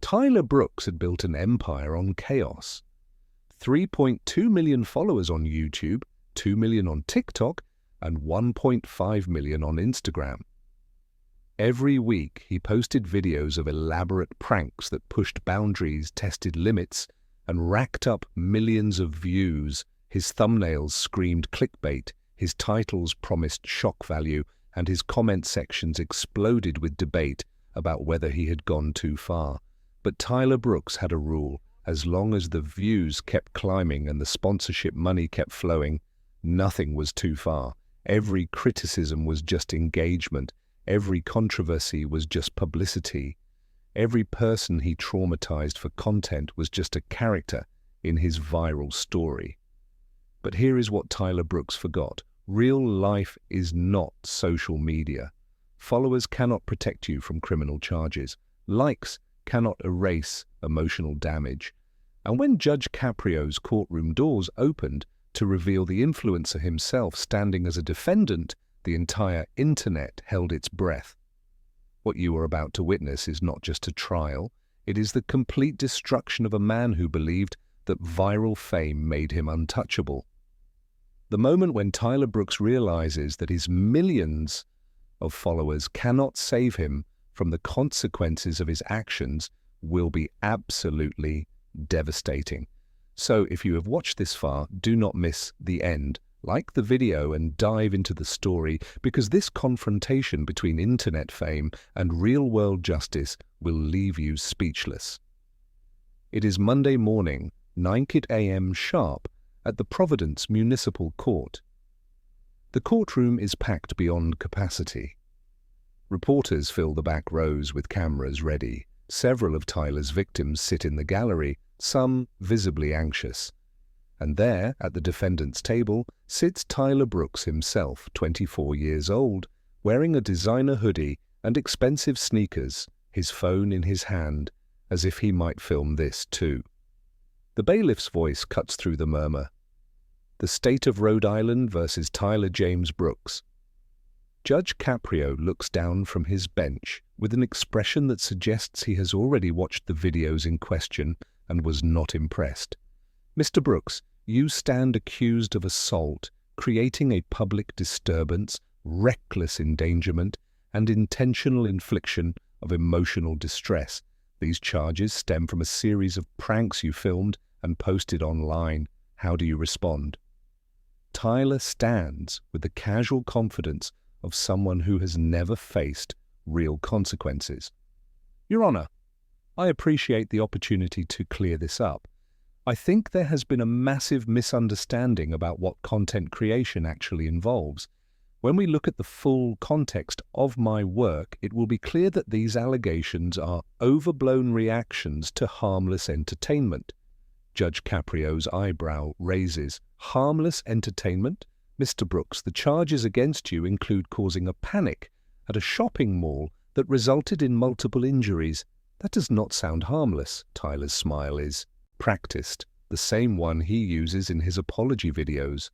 Tyler Brooks had built an empire on chaos. 3.2 million followers on YouTube, 2 million on TikTok, and 1.5 million on Instagram. Every week, he posted videos of elaborate pranks that pushed boundaries, tested limits, and racked up millions of views. His thumbnails screamed clickbait, his titles promised shock value, and his comment sections exploded with debate about whether he had gone too far. But Tyler Brooks had a rule: as long as the views kept climbing and the sponsorship money kept flowing, nothing was too far. Every criticism was just engagement. Every controversy was just publicity. Every person he traumatized for content was just a character in his viral story. But here is what Tyler Brooks forgot. Real life is not social media. Followers cannot protect you from criminal charges. Likes cannot erase emotional damage. And when Judge Caprio's courtroom doors opened to reveal the influencer himself standing as a defendant, the entire internet held its breath. What you are about to witness is not just a trial, it is the complete destruction of a man who believed that viral fame made him untouchable. The moment when Tyler Brooks realizes that his millions of followers cannot save him from the consequences of his actions will be absolutely devastating. So if you have watched this far, do not miss the end. Like the video and dive into the story, because this confrontation between internet fame and real-world justice will leave you speechless. It is Monday morning, 9 a.m. sharp, at the Providence Municipal Court. The courtroom is packed beyond capacity. Reporters fill the back rows with cameras ready. Several of Tyler's victims sit in the gallery, some visibly anxious. And there, at the defendant's table, sits Tyler Brooks himself, 24 years old, wearing a designer hoodie and expensive sneakers, his phone in his hand, as if he might film this too. The bailiff's voice cuts through the murmur. The state of Rhode Island versus Tyler James Brooks. Judge Caprio looks down from his bench with an expression that suggests he has already watched the videos in question and was not impressed. Mr. Brooks, you stand accused of assault, creating a public disturbance, reckless endangerment, and intentional infliction of emotional distress. These charges stem from a series of pranks you filmed and posted online. How do you respond? Tyler stands with the casual confidence of someone who has never faced real consequences. Your Honor, I appreciate the opportunity to clear this up. I think there has been a massive misunderstanding about what content creation actually involves. When we look at the full context of my work, it will be clear that these allegations are overblown reactions to harmless entertainment. Judge Caprio's eyebrow raises. Harmless entertainment? Mr. Brooks, the charges against you include causing a panic at a shopping mall that resulted in multiple injuries. That does not sound harmless. Tyler's smile is practiced, the same one he uses in his apology videos.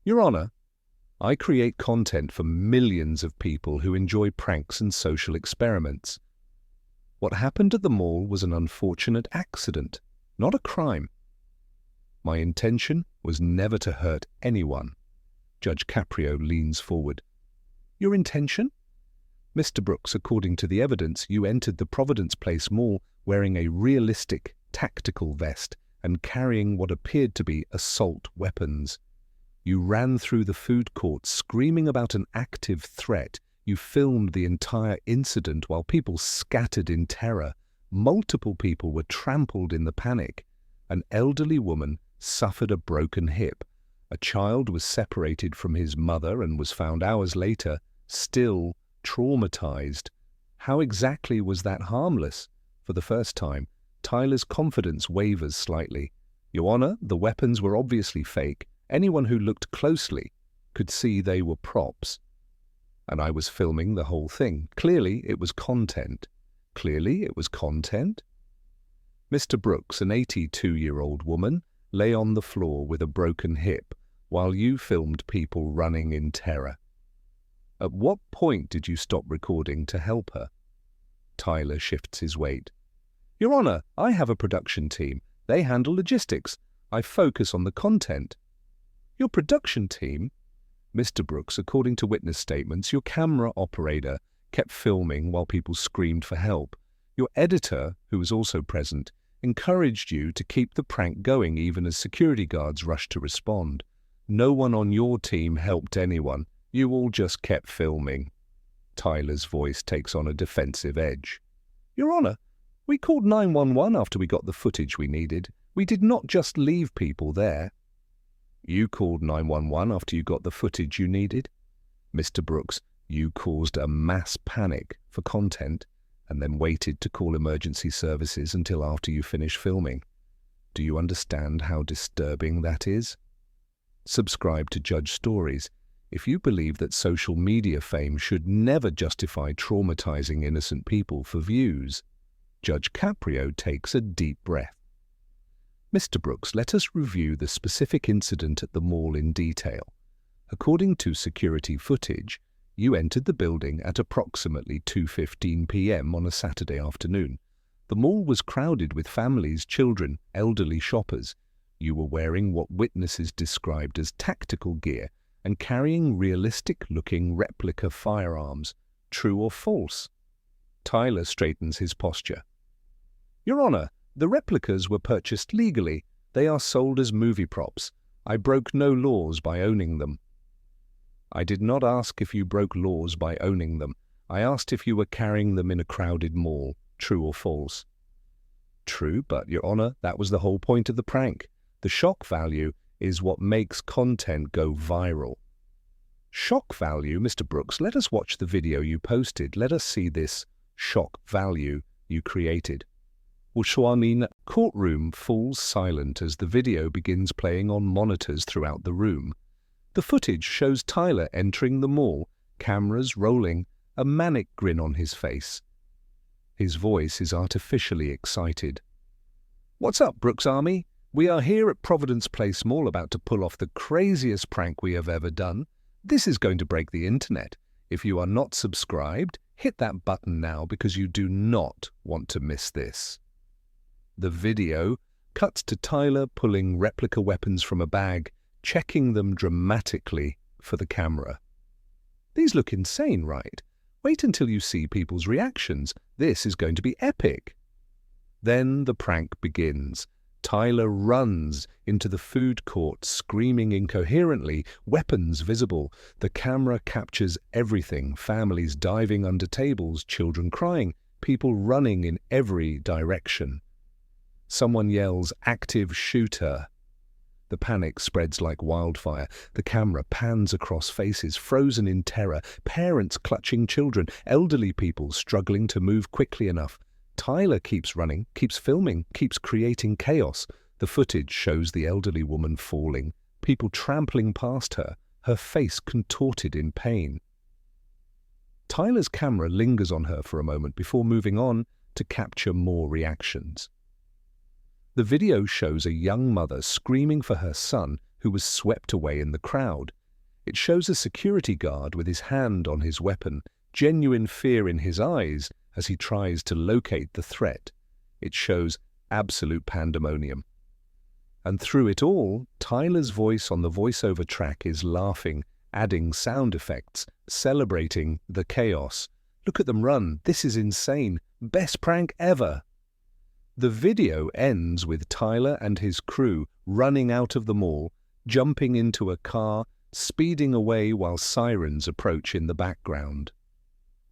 Your Honor, I create content for millions of people who enjoy pranks and social experiments. What happened at the mall was an unfortunate accident, not a crime. My intention was never to hurt anyone. Judge Caprio leans forward. Your intention? Mr. Brooks, according to the evidence, you entered the Providence Place Mall wearing a realistic, tactical vest and carrying what appeared to be assault weapons. You ran through the food court screaming about an active threat. You filmed the entire incident while people scattered in terror. Multiple people were trampled in the panic. An elderly woman suffered a broken hip. A child was separated from his mother and was found hours later, still traumatized. How exactly was that harmless? For the first time, Tyler's confidence wavers slightly. Your Honor, the weapons were obviously fake. Anyone who looked closely could see they were props. And I was filming the whole thing. Clearly, it was content. Clearly, it was content. Mr. Brooks, an 82-year-old woman, lay on the floor with a broken hip while you filmed people running in terror. At what point did you stop recording to help her? Tyler shifts his weight. Your Honor, I have a production team. They handle logistics. I focus on the content. Your production team? Mr. Brooks, according to witness statements, your camera operator kept filming while people screamed for help. Your editor, who was also present, encouraged you to keep the prank going even as security guards rushed to respond. No one on your team helped anyone. You all just kept filming. Tyler's voice takes on a defensive edge. Your Honor, we called 911 after we got the footage we needed. We did not just leave people there. You called 911 after you got the footage you needed? Mr. Brooks, you caused a mass panic for content and then waited to call emergency services until after you finished filming. Do you understand how disturbing that is? Subscribe to Judge Stories if you believe that social media fame should never justify traumatizing innocent people for views. Judge Caprio takes a deep breath. Mr. Brooks, let us review the specific incident at the mall in detail. According to security footage, you entered the building at approximately 2:15 p.m. on a Saturday afternoon. The mall was crowded with families, children, elderly shoppers. You were wearing what witnesses described as tactical gear and carrying realistic-looking replica firearms. True or false? Tyler straightens his posture. Your Honor, the replicas were purchased legally. They are sold as movie props. I broke no laws by owning them. I did not ask if you broke laws by owning them. I asked if you were carrying them in a crowded mall. True or false? True, but, Your Honor, that was the whole point of the prank. The shock value is what makes content go viral. Shock value, Mr. Brooks, let us watch the video you posted. Let us see this shock value you created. Ushwamin courtroom falls silent as the video begins playing on monitors throughout the room. The footage shows Tyler entering the mall, cameras rolling, a manic grin on his face. His voice is artificially excited. What's up, Brooks Army? We are here at Providence Place Mall about to pull off the craziest prank we have ever done. This is going to break the internet. If you are not subscribed, hit that button now because you do not want to miss this. The video cuts to Tyler pulling replica weapons from a bag, checking them dramatically for the camera. These look insane, right? Wait until you see people's reactions. This is going to be epic. Then the prank begins. Tyler runs into the food court, screaming incoherently, weapons visible. The camera captures everything, families diving under tables, children crying, people running in every direction. Someone yells, "Active shooter." The panic spreads like wildfire. The camera pans across faces, frozen in terror, parents clutching children, elderly people struggling to move quickly enough. Tyler keeps running, keeps filming, keeps creating chaos. The footage shows the elderly woman falling, people trampling past her, her face contorted in pain. Tyler's camera lingers on her for a moment before moving on to capture more reactions. The video shows a young mother screaming for her son who was swept away in the crowd. It shows a security guard with his hand on his weapon, genuine fear in his eyes as he tries to locate the threat. It shows absolute pandemonium. And through it all, Tyler's voice on the voiceover track is laughing, adding sound effects, celebrating the chaos. Look at them run. This is insane. Best prank ever. The video ends with Tyler and his crew running out of the mall, jumping into a car, speeding away while sirens approach in the background.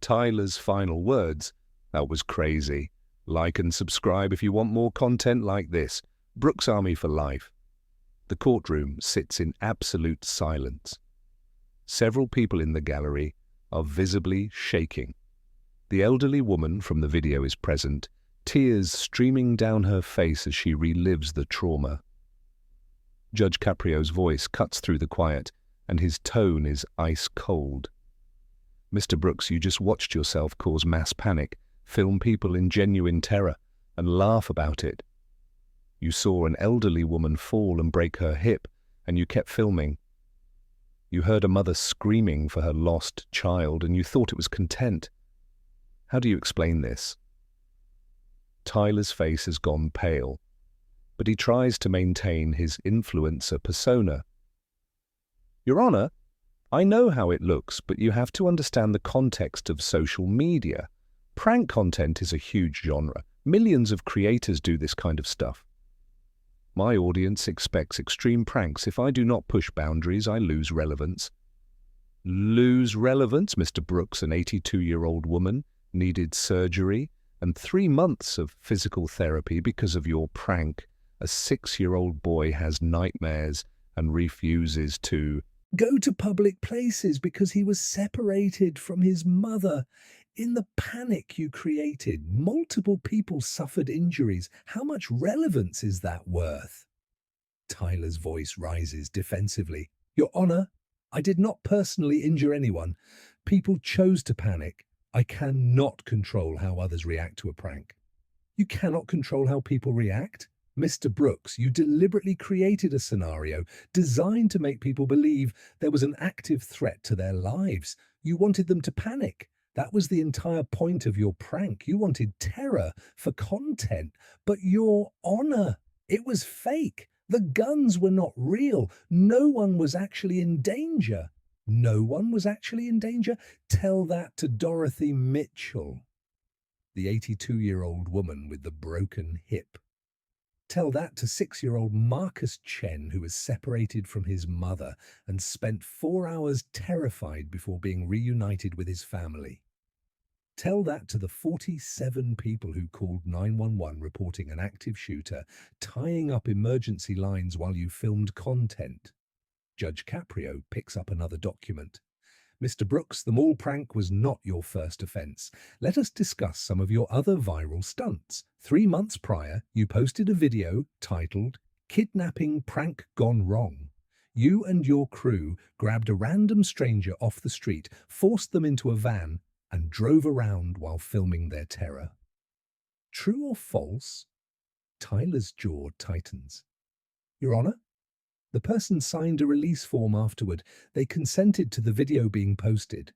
Tyler's final words, "That was crazy. Like and subscribe if you want more content like this. Brooks Army for life." The courtroom sits in absolute silence. Several people in the gallery are visibly shaking. The elderly woman from the video is present, tears streaming down her face as she relives the trauma. Judge Caprio's voice cuts through the quiet, and his tone is ice cold. Mr. Brooks, you just watched yourself cause mass panic, film people in genuine terror, and laugh about it. You saw an elderly woman fall and break her hip, and you kept filming. You heard a mother screaming for her lost child, and you thought it was content. How do you explain this? Tyler's face has gone pale, but he tries to maintain his influencer persona. Your Honor, I know how it looks, but you have to understand the context of social media. Prank content is a huge genre. Millions of creators do this kind of stuff. My audience expects extreme pranks. If I do not push boundaries, I lose relevance. Lose relevance? Mr. Brooks, an 82-year-old woman, needed surgery and 3 months of physical therapy because of your prank. A 6-year-old boy has nightmares and refuses to go to public places because he was separated from his mother. In the panic you created, multiple people suffered injuries. How much relevance is that worth? Tyler's voice rises defensively. Your Honor, I did not personally injure anyone. People chose to panic. I cannot control how others react to a prank. You cannot control how people react? Mr. Brooks, you deliberately created a scenario designed to make people believe there was an active threat to their lives. You wanted them to panic. That was the entire point of your prank. You wanted terror for content. But Your Honor, it was fake. The guns were not real. No one was actually in danger. No one was actually in danger? Tell that to Dorothy Mitchell, the 82-year-old woman with the broken hip. Tell that to 6-year-old Marcus Chen, who was separated from his mother and spent 4 hours terrified before being reunited with his family. Tell that to the 47 people who called 911 reporting an active shooter tying up emergency lines while you filmed content. Judge Caprio picks up another document. Mr. Brooks, the mall prank was not your first offense. Let us discuss some of your other viral stunts. 3 months prior, you posted a video titled "Kidnapping Prank Gone Wrong." You and your crew grabbed a random stranger off the street, forced them into a van, and drove around while filming their terror. True or false? Tyler's jaw tightens. Your Honor, the person signed a release form afterward. They consented to the video being posted.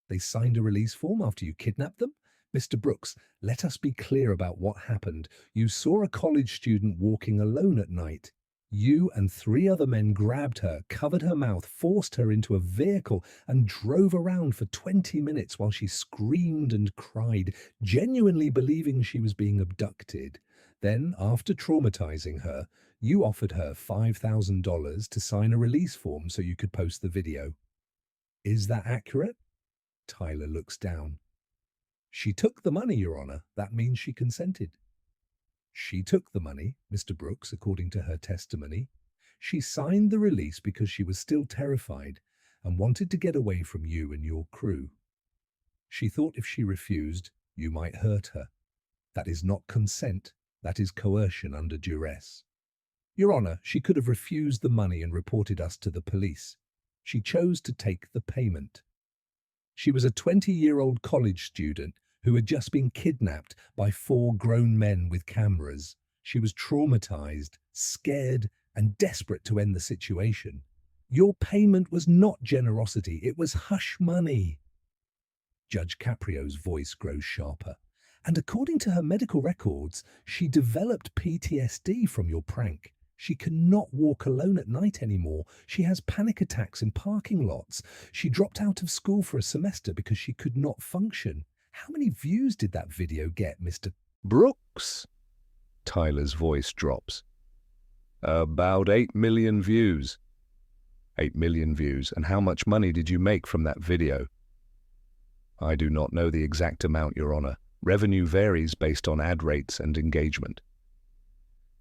They signed a release form after you kidnapped them? Mr. Brooks, let us be clear about what happened. You saw a college student walking alone at night. You and 3 other men grabbed her, covered her mouth, forced her into a vehicle, and drove around for 20 minutes while she screamed and cried, genuinely believing she was being abducted. Then, after traumatizing her, you offered her $5,000 to sign a release form so you could post the video. Is that accurate? Tyler looks down. She took the money, Your Honor. That means she consented. She took the money, Mr. Brooks, according to her testimony. She signed the release because she was still terrified and wanted to get away from you and your crew. She thought if she refused, you might hurt her. That is not consent. That is coercion under duress. Your Honor, she could have refused the money and reported us to the police. She chose to take the payment. She was a 20-year-old college student who had just been kidnapped by 4 grown men with cameras. She was traumatized, scared, and desperate to end the situation. Your payment was not generosity, it was hush money. Judge Caprio's voice grows sharper. And according to her medical records, she developed PTSD from your prank. She cannot walk alone at night anymore. She has panic attacks in parking lots. She dropped out of school for a semester because she could not function. How many views did that video get, Mr. Brooks? Tyler's voice drops. About 8 million views. 8 million views. And how much money did you make from that video? I do not know the exact amount, Your Honor. Revenue varies based on ad rates and engagement.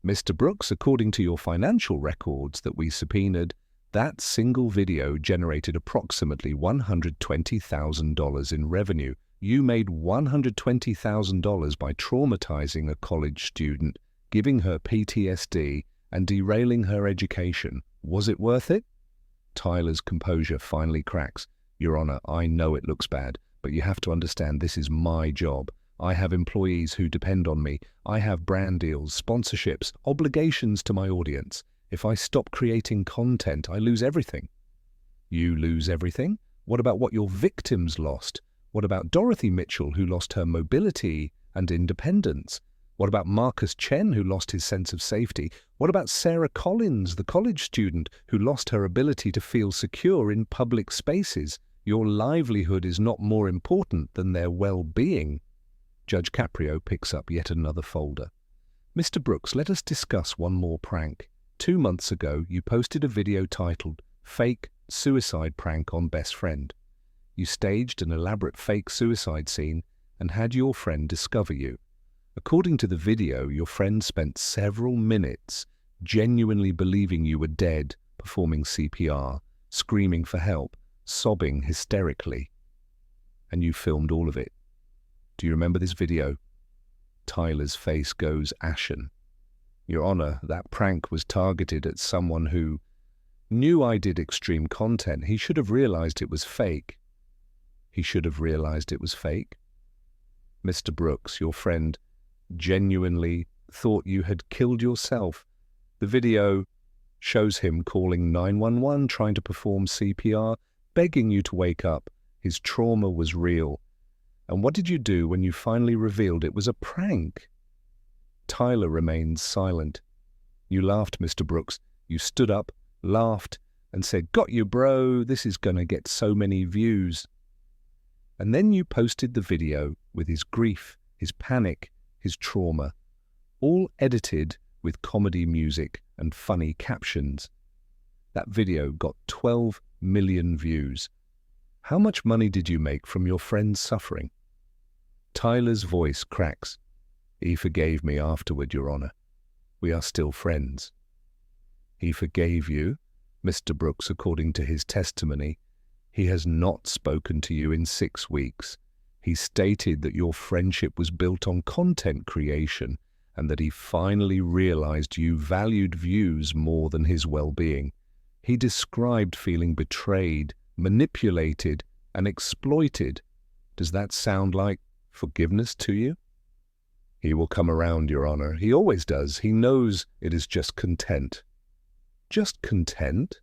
Mr. Brooks, according to your financial records that we subpoenaed, that single video generated approximately $120,000 in revenue. You made $120,000 by traumatizing a college student, giving her PTSD, and derailing her education. Was it worth it? Tyler's composure finally cracks. Your Honor, I know it looks bad, but you have to understand this is my job. I have employees who depend on me. I have brand deals, sponsorships, obligations to my audience. If I stop creating content, I lose everything. You lose everything? What about what your victims lost? What about Dorothy Mitchell, who lost her mobility and independence? What about Marcus Chen, who lost his sense of safety? What about Sarah Collins, the college student who lost her ability to feel secure in public spaces? Your livelihood is not more important than their well-being. Judge Caprio picks up yet another folder. Mr. Brooks, let us discuss one more prank. 2 months ago, you posted a video titled Fake Suicide Prank on Best Friend. You staged an elaborate fake suicide scene and had your friend discover you. According to the video, your friend spent several minutes genuinely believing you were dead, performing CPR, screaming for help, sobbing hysterically. And you filmed all of it. Do you remember this video? Tyler's face goes ashen. Your Honor, that prank was targeted at someone who knew I did extreme content. He should have realized it was fake. He should have realized it was fake. Mr. Brooks, your friend genuinely thought you had killed yourself. The video shows him calling 911, trying to perform CPR, begging you to wake up. His trauma was real. And what did you do when you finally revealed it was a prank? Tyler remains silent. You laughed, Mr. Brooks. You stood up, laughed, and said, "Got you, bro. This is gonna get so many views." And then you posted the video with his grief, his panic, his trauma, all edited with comedy music and funny captions. That video got 12 million views. How much money did you make from your friend's suffering? Tyler's voice cracks. He forgave me afterward, Your Honor. We are still friends. He forgave you, Mr. Brooks, according to his testimony. He has not spoken to you in 6 weeks. He stated that your friendship was built on content creation and that he finally realized you valued views more than his well-being. He described feeling betrayed, manipulated, and exploited. Does that sound like forgiveness to you? He will come around, Your Honor. He always does. He knows it is just content. Just content?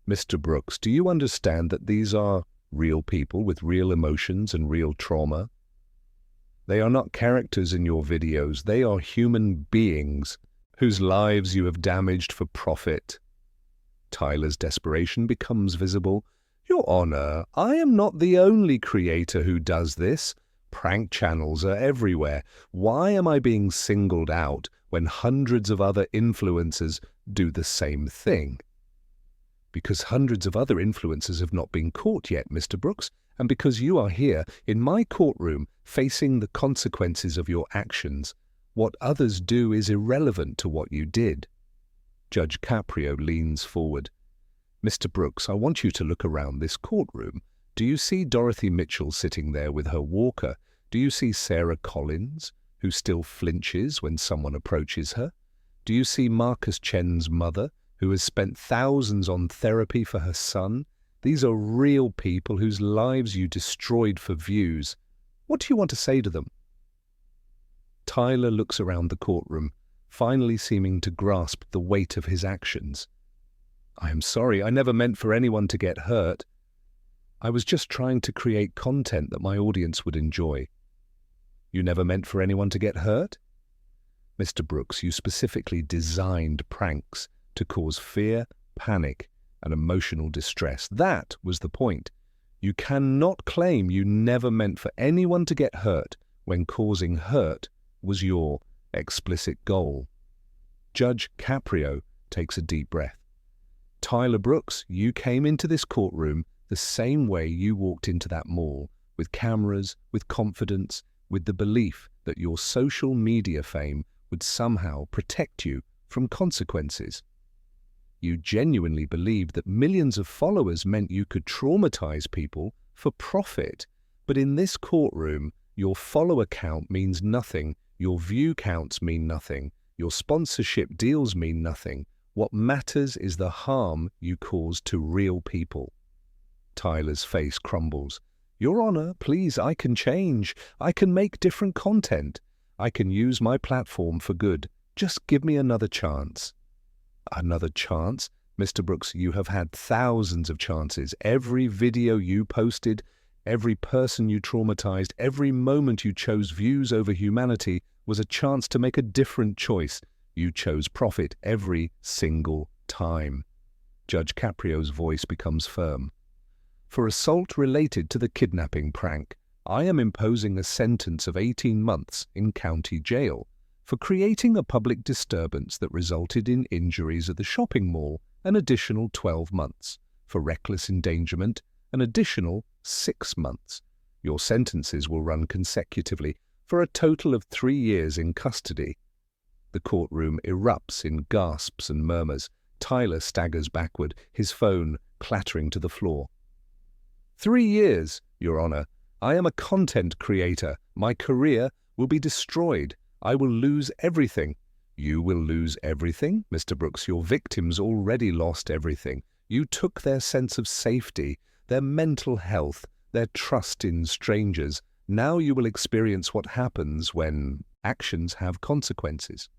Mr. Brooks, do you understand that these are real people with real emotions and real trauma? They are not characters in your videos. They are human beings whose lives you have damaged for profit. Tyler's desperation becomes visible. Your Honor, I am not the only creator who does this. Prank channels are everywhere. Why am I being singled out when hundreds of other influencers do the same thing? Because hundreds of other influencers have not been caught yet, Mr. Brooks, and because you are here in my courtroom facing the consequences of your actions. What others do is irrelevant to what you did. Judge Caprio leans forward. Mr. Brooks, I want you to look around this courtroom. Do you see Dorothy Mitchell sitting there with her walker? Do you see Sarah Collins, who still flinches when someone approaches her? Do you see Marcus Chen's mother, who has spent thousands on therapy for her son? These are real people whose lives you destroyed for views. What do you want to say to them? Tyler looks around the courtroom, finally seeming to grasp the weight of his actions. I am sorry, I never meant for anyone to get hurt. I was just trying to create content that my audience would enjoy. You never meant for anyone to get hurt? Mr. Brooks, you specifically designed pranks to cause fear, panic, and emotional distress. That was the point. You cannot claim you never meant for anyone to get hurt when causing hurt was your explicit goal. Judge Caprio takes a deep breath. Tyler Brooks, you came into this courtroom the same way you walked into that mall, with cameras, with confidence, with the belief that your social media fame would somehow protect you from consequences. You genuinely believed that millions of followers meant you could traumatize people for profit. But in this courtroom, your follower count means nothing, your view counts mean nothing, your sponsorship deals mean nothing. What matters is the harm you cause to real people. Tyler's face crumbles. Your Honor, please, I can change. I can make different content. I can use my platform for good. Just give me another chance. Another chance? Mr. Brooks, you have had thousands of chances. Every video you posted, every person you traumatized, every moment you chose views over humanity was a chance to make a different choice. You chose profit every single time. Judge Caprio's voice becomes firm. For assault related to the kidnapping prank, I am imposing a sentence of 18 months in county jail for creating a public disturbance that resulted in injuries at the shopping mall, an additional 12 months. For reckless endangerment, an additional 6 months. Your sentences will run consecutively for a total of 3 years in custody. The courtroom erupts in gasps and murmurs. Tyler staggers backward, his phone clattering to the floor. 3 years, Your Honor. I am a content creator. My career will be destroyed. I will lose everything. You will lose everything, Mr. Brooks. Your victims already lost everything. You took their sense of safety, their mental health, their trust in strangers. Now you will experience what happens when actions have consequences.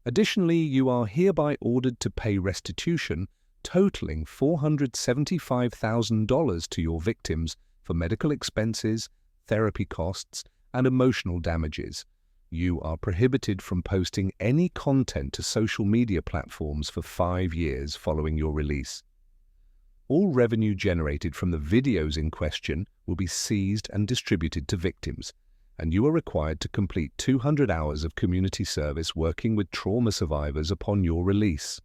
Additionally, you are hereby ordered to pay restitution totaling $475,000 to your victims for medical expenses, therapy costs, and emotional damages. You are prohibited from posting any content to social media platforms for 5 years following your release. All revenue generated from the videos in question will be seized and distributed to victims, and you are required to complete 200 hours of community service working with trauma survivors upon your release.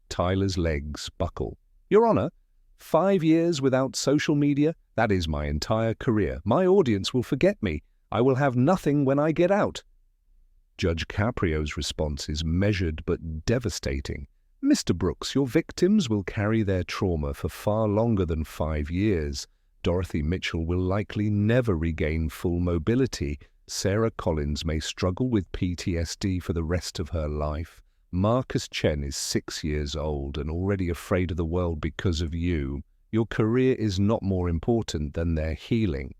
Tyler's legs buckle. Your Honor, 5 years without social media? That is my entire career. My audience will forget me. I will have nothing when I get out. Judge Caprio's response is measured but devastating. Mr. Brooks, your victims will carry their trauma for far longer than 5 years. Dorothy Mitchell will likely never regain full mobility. Sarah Collins may struggle with PTSD for the rest of her life. Marcus Chen is 6 years old and already afraid of the world because of you. Your career is not more important than their healing.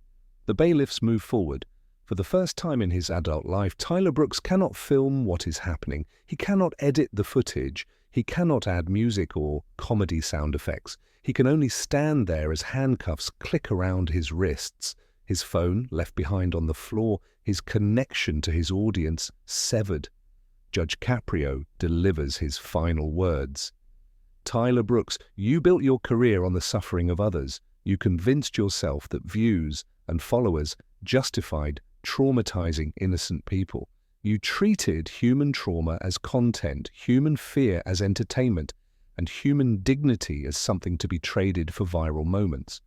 The bailiffs move forward. For the first time in his adult life, Tyler Brooks cannot film what is happening. He cannot edit the footage. He cannot add music or comedy sound effects. He can only stand there as handcuffs click around his wrists, his phone left behind on the floor, his connection to his audience severed. Judge Caprio delivers his final words. Tyler Brooks, you built your career on the suffering of others. You convinced yourself that views and followers justified traumatizing innocent people. You treated human trauma as content, human fear as entertainment, and human dignity as something to be traded for viral moments.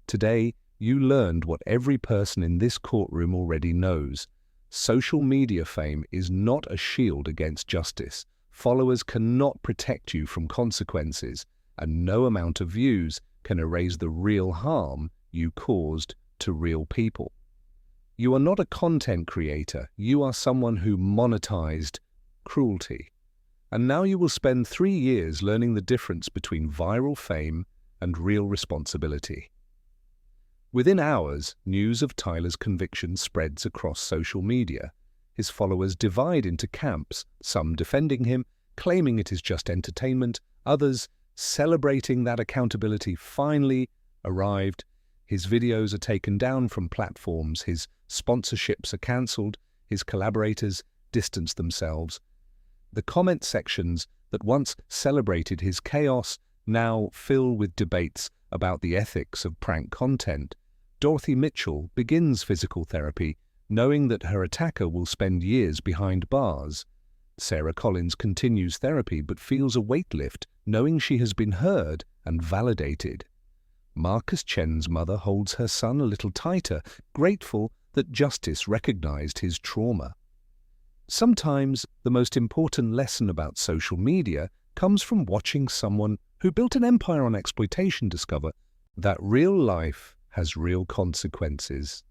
Today, you learned what every person in this courtroom already knows. Social media fame is not a shield against justice. Followers cannot protect you from consequences, and no amount of views can erase the real harm you caused to real people. You are not a content creator. You are someone who monetized cruelty. And now you will spend 3 years learning the difference between viral fame and real responsibility. Within hours, news of Tyler's conviction spreads across social media. His followers divide into camps, some defending him, claiming it is just entertainment, others celebrating that accountability finally arrived. His videos are taken down from platforms, his sponsorships are cancelled, his collaborators distance themselves. The comment sections that once celebrated his chaos now fill with debates about the ethics of prank content. Dorothy Mitchell begins physical therapy, knowing that her attacker will spend years behind bars. Sarah Collins continues therapy but feels a weight lift, knowing she has been heard and validated. Marcus Chen's mother holds her son a little tighter, grateful that justice recognized his trauma. Sometimes the most important lesson about social media comes from watching someone who built an empire on exploitation discover that real life has real consequences.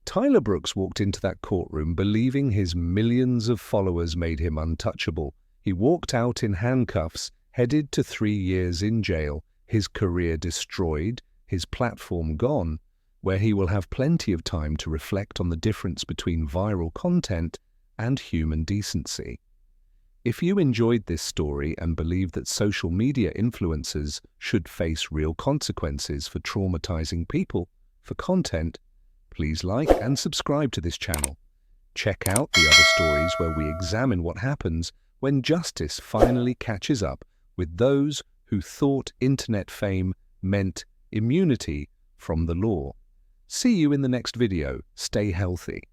Tyler Brooks walked into that courtroom believing his millions of followers made him untouchable. He walked out in handcuffs, headed to 3 years in jail, his career destroyed, his platform gone, where he will have plenty of time to reflect on the difference between viral content and human decency. If you enjoyed this story and believe that social media influencers should face real consequences for traumatizing people for content, please like and subscribe to this channel. Check out the other stories where we examine what happens when justice finally catches up with those who thought internet fame meant immunity from the law. See you in the next video. Stay healthy.